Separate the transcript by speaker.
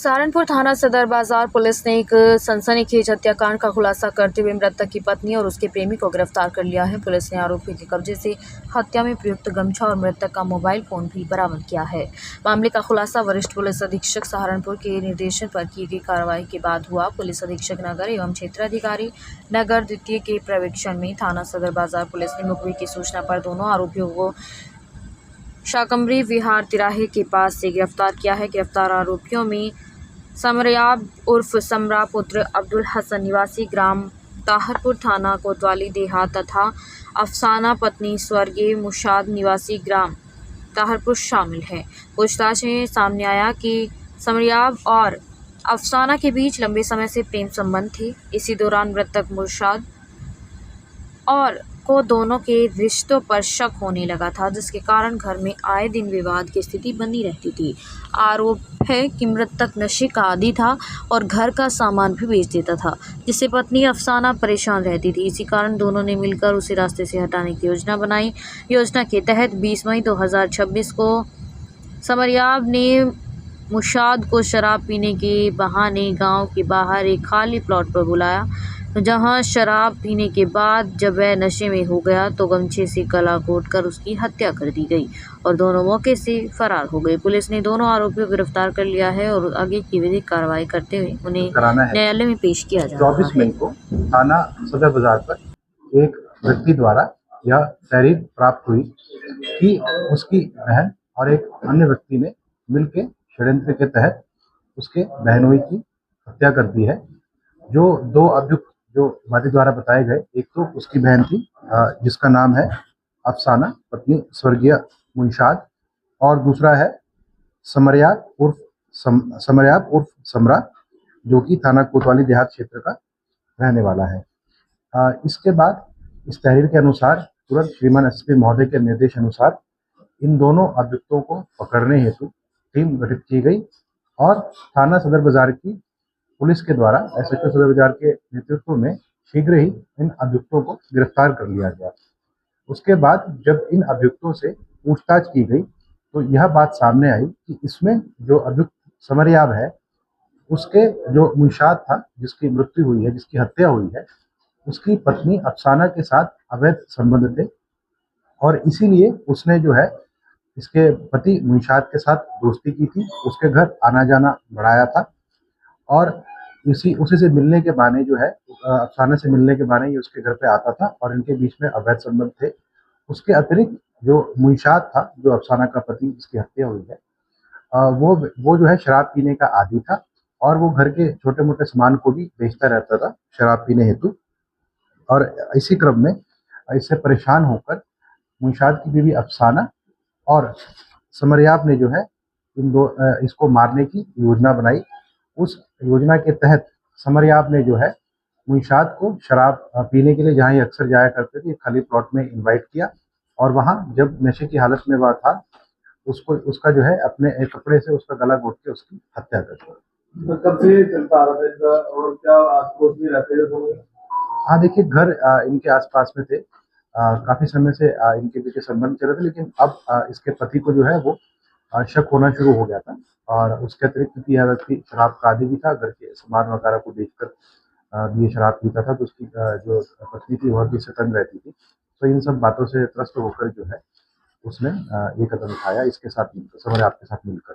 Speaker 1: सहारनपुर थाना सदर बाजार पुलिस ने एक सनसनीखेज हत्याकांड का खुलासा करते हुए मृतक की पत्नी और उसके प्रेमी को गिरफ्तार कर लिया है। पुलिस ने आरोपी के कब्जे से हत्या में प्रयुक्त गमछा और मृतक का मोबाइल फोन भी बरामद किया है। मामले का खुलासा वरिष्ठ पुलिस अधीक्षक सहारनपुर के निर्देशन पर की गई कार्रवाई के बाद हुआ। पुलिस अधीक्षक नगर एवं क्षेत्राधिकारी नगर द्वितीय के पर्यवेक्षण में थाना सदर बाजार पुलिस ने मुखबिर की सूचना पर दोनों आरोपियों को शाकंभरी विहार तिराहे के पास से गिरफ्तार किया है। गिरफ्तार आरोपियों में समरयाब उर्फ समरा पुत्र अब्दुल हसन निवासी ग्राम ताहरपुर थाना कोतवाली देहात तथा अफसाना पत्नी स्वर्गीय मुशाद निवासी ग्राम ताहरपुर शामिल है। पूछताछ में सामने आया कि समरयाब और अफसाना के बीच लंबे समय से प्रेम संबंध थे। इसी दौरान मृतक मुशाद और को दोनों के रिश्तों पर शक होने लगा था, जिसके कारण घर में आए दिन विवाद की स्थिति बनी रहती थी। आरोप है कि मृतक नशे का आदी था और घर का सामान भी बेच देता था, जिससे पत्नी अफसाना परेशान रहती थी। इसी कारण दोनों ने मिलकर उसे रास्ते से हटाने की योजना बनाई। योजना के तहत 20 मई 2026 को समरयाब ने मुशाद को शराब पीने के बहाने गांव के बाहर एक खाली प्लॉट पर बुलाया, जहां शराब पीने के बाद जब वह नशे में हो गया तो गमछे से गला घोंटकर उसकी हत्या कर दी गई और दोनों मौके से फरार हो गए। पुलिस ने दोनों आरोपियों को गिरफ्तार कर लिया है और आगे की विधिक कार्रवाई करते हुए उन्हें न्यायालय में पेश किया जा रहा है।
Speaker 2: 24 मई को थाना सदर बाजार पर एक व्यक्ति द्वारा यह तहरीर प्राप्त हुई कि उसकी बहन और एक अन्य व्यक्ति ने मिलकर षड्यंत्र के तहत उसके बहनोई की हत्या कर दी है। जो दो अभियुक्त जो वादी द्वारा बताए गए, एक तो उसकी बहन थी जिसका नाम है अफसाना पत्नी स्वर्गीय मुंशाद, और दूसरा है समरयाब उर्फ समरा, जो कि थाना कोतवाली देहात क्षेत्र का रहने वाला है। इसके बाद इस तहरीर के अनुसार तुरंत श्रीमान एसपी महोदय के निर्देश अनुसार इन दोनों अभियुक्तों को पकड़ने हेतु टीम गठित की गई और थाना सदर बाजार की पुलिस के द्वारा एसएचओ सदर बाजार के नेतृत्व में शीघ्र ही इन अभियुक्तों को गिरफ्तार कर लिया गया। उसके बाद जब इन अभियुक्तों से पूछताछ की गई तो यह बात सामने आई कि इसमें जो अभियुक्त समरयाब है, उसके जो मुंशाद था जिसकी मृत्यु हुई है, जिसकी हत्या हुई है, उसकी पत्नी अफसाना के साथ अवैध संबंध थे और इसीलिए उसने जो है इसके पति मुंशाद के साथ दोस्ती की थी, उसके घर आना जाना बढ़ाया था और उसी से मिलने के बहाने जो है अफसाना से मिलने के बहाने ये उसके घर पे आता था और इनके बीच में अवैध संबंध थे। उसके अतिरिक्त जो मुंशाद था, जो अफसाना का पति जिसकी हत्या हुई है, वो जो है शराब पीने का आदी था और वो घर के छोटे मोटे सामान को भी बेचता रहता था शराब पीने हेतु। और इसी क्रम में इससे परेशान होकर मुंशाद की बीवी अफसाना और समरयाब ने जो है इसको मारने की योजना बनाई। उस योजना के तहत समरयाब ने जो है मुंशाद को शराब पीने के लिए जहाँ ये अक्सर जाया करते थे, खाली प्लॉट में इनवाइट किया और वहाँ जब नशे की हालत में वह था, उसका जो है अपने एक कपड़े से उसका गला घोंट के उसकी हत्या कर दी।
Speaker 3: तो कब से चलता आ रहा था इनका और क्या आस-पड़ोस में रहते थे?
Speaker 2: हाँ, देखिए घर इनके आसपास में थे, काफी समय से इनके बीच संबंध चल रहे थे, लेकिन अब इसके पति को जो है वो शक होना शुरू हो गया था और उसके अतिरिक्त यह व्यक्ति शराब का आदी भी था, घर के सामान वगैरह को बेचकर ये शराब पीता था, तो उसकी जो पत्नी थी वह भी सतर्क रहती थी। तो इन सब बातों से त्रस्त होकर जो है उसने ये कदम उठाया इसके साथ मिलकर, समरयाब के साथ मिलकर।